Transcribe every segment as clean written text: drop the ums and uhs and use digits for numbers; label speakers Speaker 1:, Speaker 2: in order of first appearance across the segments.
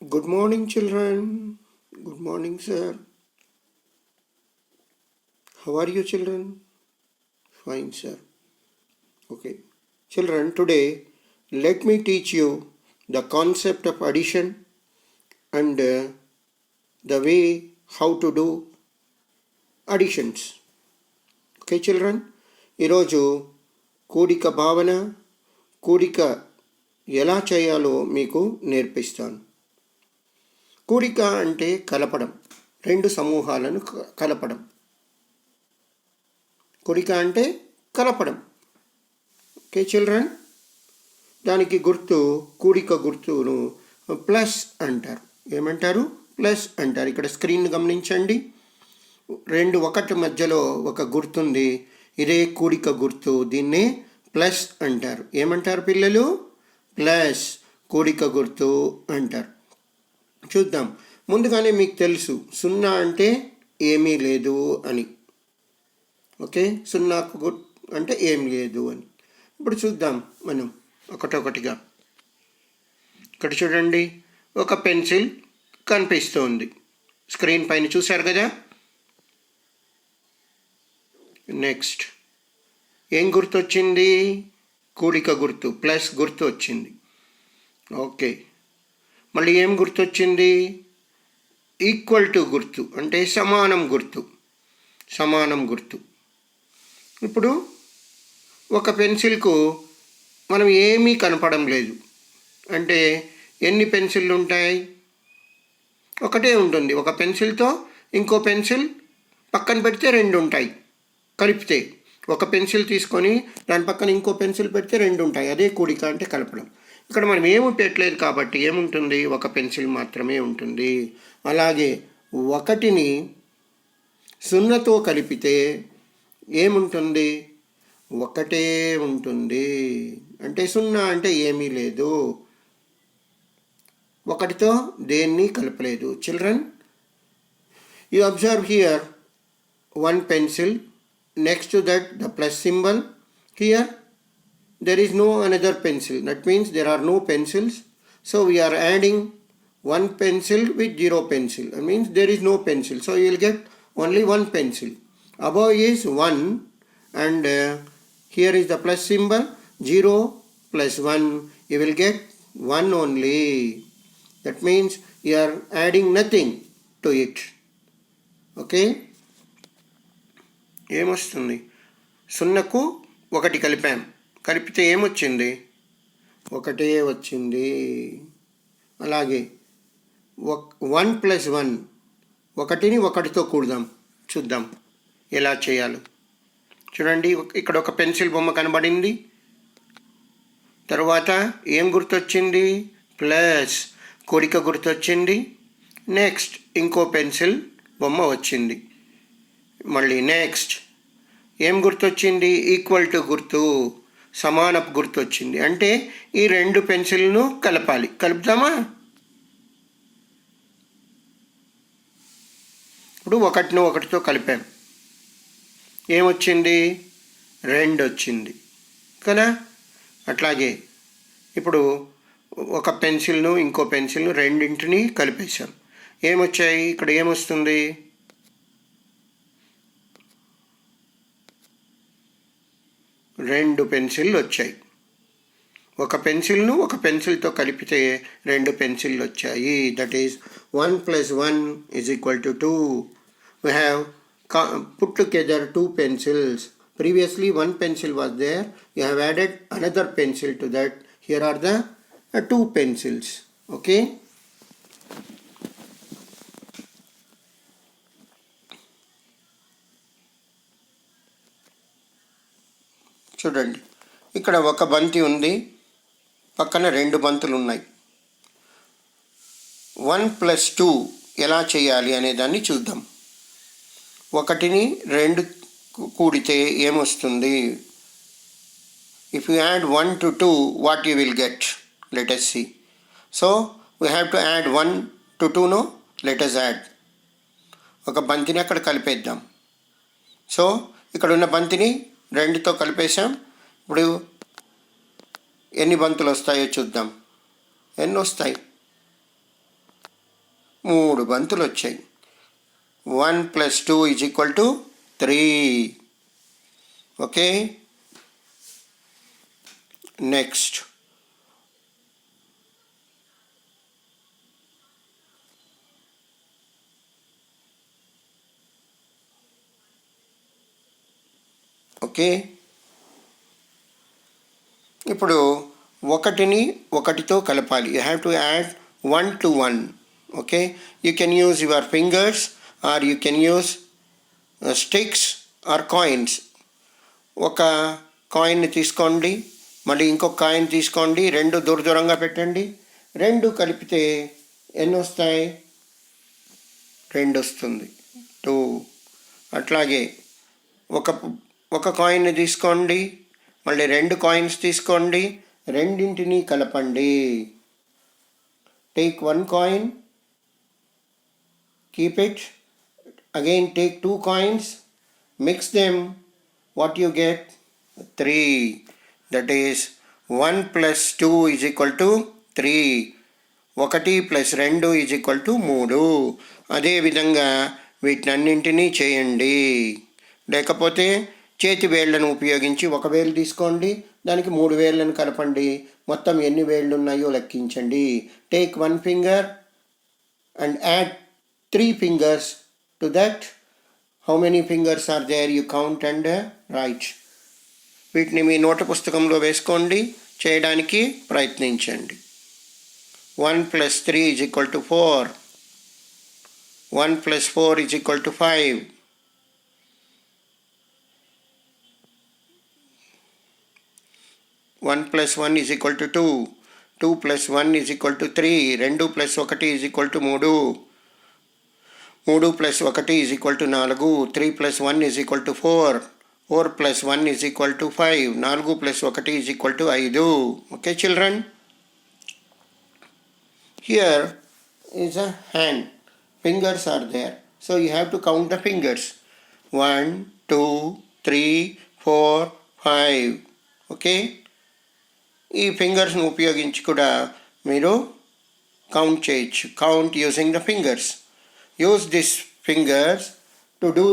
Speaker 1: Good morning, children. Good morning, sir. How are you, children? Fine, sir. Okay. Children, today let me teach you the concept of addition and the way how to do additions. Okay, children? ఈరోజు కూడిక భావన కూడిక ఎలా చేయాలో మీకు నేర్పిస్తాను. కూడిక అంటే కలపడం, రెండు సమూహాలను కలపడం. కూడిక అంటే కలపడం. ఓకే చిల్డ్రన్, దానికి గుర్తు కూడిక గుర్తును ప్లస్ అంటారు. ఏమంటారు? ప్లస్ అంటారు. ఇక్కడ స్క్రీన్ గమనించండి. రెండు ఒకటి మధ్యలో ఒక గుర్తుంది, ఇదే కూడిక గుర్తు. దీన్నే ప్లస్ అంటారు. ఏమంటారు పిల్లలు? ప్లస్, కూడిక గుర్తు అంటారు. చూద్దాం. ముందుగానే మీకు తెలుసు సున్నా అంటే ఏమీ లేదు అని. ఓకే, సున్నాకు అంటే ఏం లేదు అని. ఇప్పుడు చూద్దాం మనం ఒకటొకటిగా. ఇక్కడ చూడండి, ఒక పెన్సిల్ కనిపిస్తుంది స్క్రీన్ పైన, చూశారు కదా. నెక్స్ట్ ఏం గుర్తు వచ్చింది? కూడిక గుర్తు, ప్లస్ గుర్తు వచ్చింది. ఓకే, మళ్ళీ ఏం గుర్తు వచ్చింది? ఈక్వల్ టు గుర్తు, అంటే సమానం గుర్తు. సమానం గుర్తు. ఇప్పుడు ఒక పెన్సిల్కు మనం ఏమీ కనపడం లేదు అంటే ఎన్ని పెన్సిళ్ళు ఉంటాయి? ఒకటే ఉంటుంది. ఒక పెన్సిల్తో ఇంకో పెన్సిల్ పక్కన పెడితే రెండు ఉంటాయి. కలిపితే ఒక పెన్సిల్ తీసుకొని దాని పక్కన ఇంకో పెన్సిల్ పెడితే రెండు ఉంటాయి. అదే కూడిక అంటే కలపడం. ఇక్కడ మనం ఏమి పెట్టలేదు కాబట్టి ఏముంటుంది? ఒక పెన్సిల్ మాత్రమే ఉంటుంది. అలాగే ఒకటిని సున్నతో కలిపితే ఏముంటుంది? ఒకటే ఉంటుంది. అంటే సున్నా అంటే ఏమీ లేదు, ఒకటితో దేన్ని కలపలేదు. Children, you observe here one pencil, next to that the plus symbol. Here there is no another pencil, that means there are no pencils. So we are adding one pencil with zero pencil, that means there is no pencil, so you will get only one pencil. Above is 1 and here is the plus symbol. 0 plus 1, you will get 1 only. That means you are adding nothing to it. Okay, ఏమొస్తుంది? సున్నకు ఒకటి కలిపాం, కలిపితే ఏమొచ్చింది? ఒకటే వచ్చింది. అలాగే 1 + 1, ఒకటిని ఒకటితో కూడదాం. చూద్దాం ఎలా చేయాలో. చూడండి, ఇక్కడ ఒక పెన్సిల్ బొమ్మ కనబడింది. తర్వాత ఏం గుర్తొచ్చింది? ప్లస్, కూడిక గుర్తొచ్చింది. నెక్స్ట్ ఇంకో పెన్సిల్ బొమ్మ వచ్చింది. మళ్ళీ నెక్స్ట్ ఏం గుర్తొచ్చింది? ఈక్వల్ టు గుర్తు, సమానపు గుర్తు వచ్చింది. అంటే ఈ రెండు పెన్సిల్ను కలపాలి. కలుపుతామా? ఇప్పుడు ఒకటిని ఒకటితో కలిపాం, ఏమొచ్చింది? 2 వచ్చింది కదా. అట్లాగే ఇప్పుడు ఒక పెన్సిల్ను ఇంకో పెన్సిల్ను రెండింటిని కలిపేశాం, ఏమొచ్చాయి? ఇక్కడ ఏమొస్తుంది? 2 పెన్సిళ్ళు వచ్చాయి. ఒక పెన్సిల్ను ఒక పెన్సిల్తో కలిపితే 2 పెన్సిళ్ళు వచ్చాయి. That is 1 + 1 = 2. We have put together 2 pencils. Previously 1 pencil was there. You have added another pencil to that. Here are the 2 pencils. Okay. చూడండి, ఇక్కడ ఒక బంతి ఉంది, పక్కన 2 బంతులు ఉన్నాయి. 1 + 2 ఎలా చేయాలి అనే దాన్ని చూద్దాం. ఒకటిని 2 కూడితే ఏమొస్తుంది? If you add 1 to 2, what you will get? Let us see. So we have to add 1 to 2. No, let us add. ఒక బంతిని అక్కడ కలిపేద్దాం. సో ఇక్కడ ఉన్న బంతిని 2తో కలిపేసాం. ఇప్పుడు ఎన్ని బంతులు వస్తాయో చూద్దాం. ఎన్ని వస్తాయి? 3 బంతులు వచ్చాయి. 1 + 2 = 3. ఓకే, నెక్స్ట్ ఓకే, ఇప్పుడు 1ని 1తో కలపాలి. You have to add 1 to 1. Okay, you can use your fingers or you can use sticks or coins. ఒక కాయిన్ని తీసుకోండి, మళ్ళీ ఇంకొక కాయిన్ తీసుకోండి, 2 దూరంగా పెట్టండి. 2 కలిపితే ఎన్ని వస్తాయి? 2 వస్తుంది, 2. అట్లాగే ఒక కాయిన్ని తీసుకోండి, మళ్ళీ 2 కాయిన్స్ తీసుకోండి, రెండింటినీ కలపండి. Take 1 coin, keep it, again take 2 coins, mix them, what you get? 3. That is 1 + 2 = 3. 1 + 2 = 3. అదేవిధంగా వీటినన్నింటినీ చేయండి. లేకపోతే చేతి వేళ్లను ఉపయోగించి 1 వేలు తీసుకోండి, దానికి 3 వేళ్లను కలపండి, మొత్తం ఎన్ని వేళ్ళు ఉన్నాయో లెక్కించండి. Take 1 finger and add 3 fingers to that. How many fingers are there? You count and write. వీటిని మీ నోటు పుస్తకంలో వేసుకోండి, చేయడానికి ప్రయత్నించండి. 1 + 3 = 4. 1 + 4 = 5. 1 + 1 = 2. 2 + 1 = 3. 2 + 1 = 3. 3 + 1 = 4. 3 + 1 = 4. 4 + 1 = 5. 4 + 1 = 5. Okay, children? Here is a hand. Fingers are there. So you have to count the fingers. 1, 2, 3, 4, 5. Okay? ఈ ఫింగర్స్ను ఉపయోగించి కూడా మీరు count చేయొచ్చు. Count using the fingers. Use this fingers to do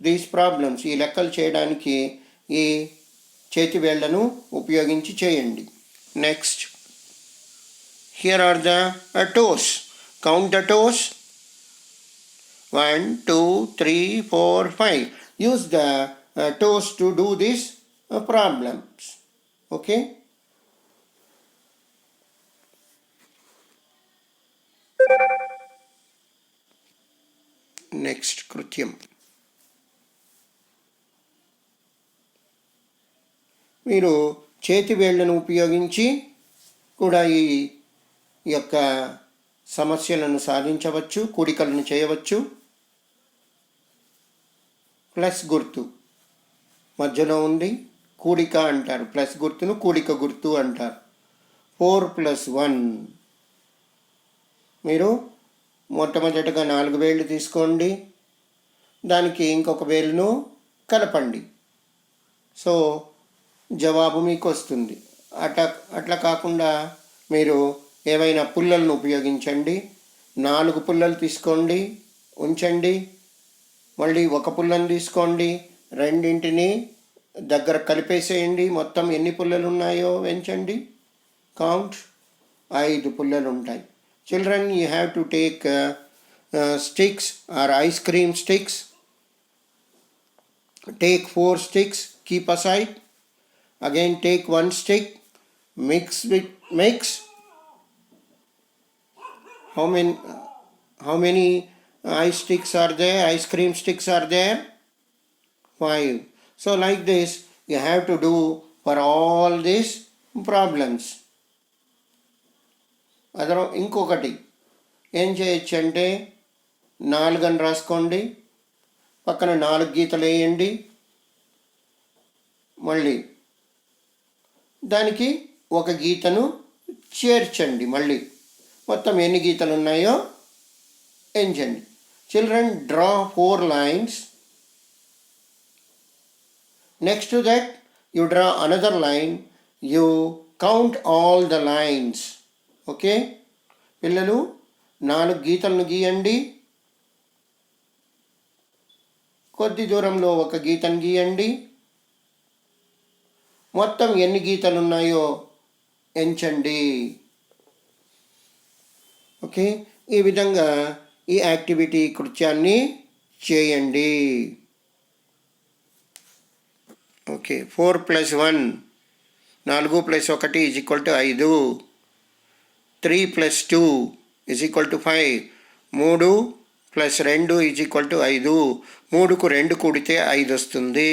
Speaker 1: these problems. ఈ లెక్కలు చేయడానికి ఈ చేతి వేళ్లను ఉపయోగించి చేయండి. Next, here are the toes. Count the toes. 1, 2, 3, 4, 5. Use the toes to do these problems. Okay? Next కృత్యం. మీరు చేతి వేళ్లను ఉపయోగించి కూడా ఈ యొక్క సమస్యలను సాధించవచ్చు, కూడికలను చేయవచ్చు. ప్లస్ గుర్తు మధ్యలో ఉంది, కూడిక అంటారు. ప్లస్ గుర్తును కూడిక గుర్తు అంటారు. 4 + 1. మీరు మొట్టమొదటిగా 4 వేళ్ళు తీసుకోండి, దానికి ఇంకొక వేలును కలపండి. సో జవాబు మీకు వస్తుంది. అట్లా కాకుండా మీరు ఏవైనా పుల్లలను ఉపయోగించండి. 4 పుల్లలు తీసుకోండి, ఉంచండి. మళ్ళీ 1 పుల్లను తీసుకోండి, రెండింటిని దగ్గర కలిపేసేయండి. మొత్తం ఎన్ని పుల్లలు ఉన్నాయో వెంచండి. కౌంట్. 5 పుల్లలు ఉంటాయి. Children, you have to take sticks or ice cream sticks. Take 4 sticks, keep aside. Again take 1 stick, mix. How many ice sticks are there? Ice cream sticks are there? 5. So like this you have to do for all these problems. ఇంకొకటి ఏం చేయొచ్చు అంటే 4 అని రాసుకోండి, పక్కన 4 గీతలు వేయండి, మళ్ళీ దానికి 1 గీతను చేర్చండి. మళ్ళీ మొత్తం ఎన్ని గీతలు ఉన్నాయో ఎంచండి. Children, draw 4 lines. Next to that you draw another line. You count all the lines. Okay పిల్లలు, 4 గీతలను గీయండి. కొద్ది దూరంలో ఒక గీతను గీయండి. మొత్తం ఎన్ని గీతలు ఉన్నాయో ఎంచండి. ఓకే, ఈ విధంగా ఈ యాక్టివిటీ కృత్యాన్ని చేయండి. ఓకే, 4 + 1 4 + 1 = 5. 3 + 2 = 5. 3 + 2 = 5. 3కు 2 కూడితే 5 వస్తుంది.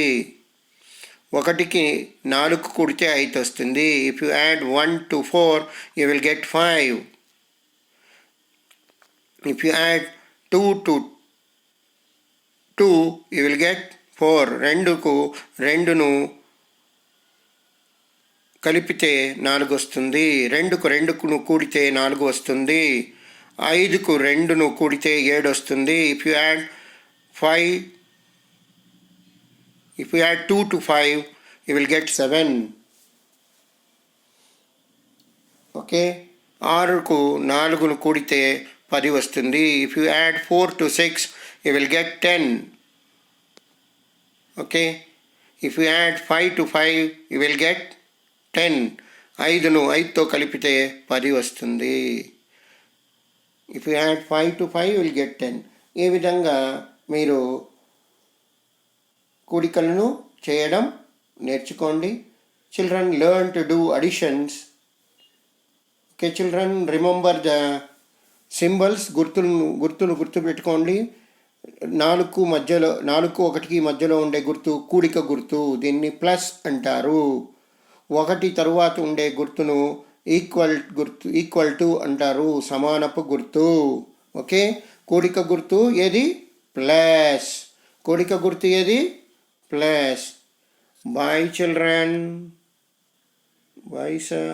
Speaker 1: 1కి 4 కూడితే 5 వస్తుంది. If you add 1 to 4 you will get 5. If you add 2 to 2 you will get 4. 2కు 2ను కలిపితే 4 వస్తుంది. 2కు 2ను కూడితే 4 వస్తుంది. 5కు 2ను కూడితే 7 వస్తుంది. If you add 2 to 5 you will get 7. Okay, 6కు 4ను కూడితే 10 వస్తుంది. If you add 4 to 6 you will get 10. Okay, if you add 5 to 5 you will get 10. 5ను 5తో కలిపితే 10 వస్తుంది. If you add 5 to 5 you will get 10. ఈ విధంగా మీరు కూడికలను చేయడం నేర్చుకోండి. Children learn to do additions. Okay, children, remember the symbols. గుర్తును గుర్తుపెట్టుకోండి. 4కు 1కి మధ్యలో ఉండే గుర్తు కూడిక గుర్తు, దీన్ని ప్లస్ అంటారు. 1 తరువాత ఉండే గుర్తును ఈక్వల్ టు అంటారు, సమానపు గుర్తు. ఓకే, కూడిక గుర్తు ఏది? ప్లస్. కూడిక గుర్తు ఏది? Plus. Bye children. Bye sir.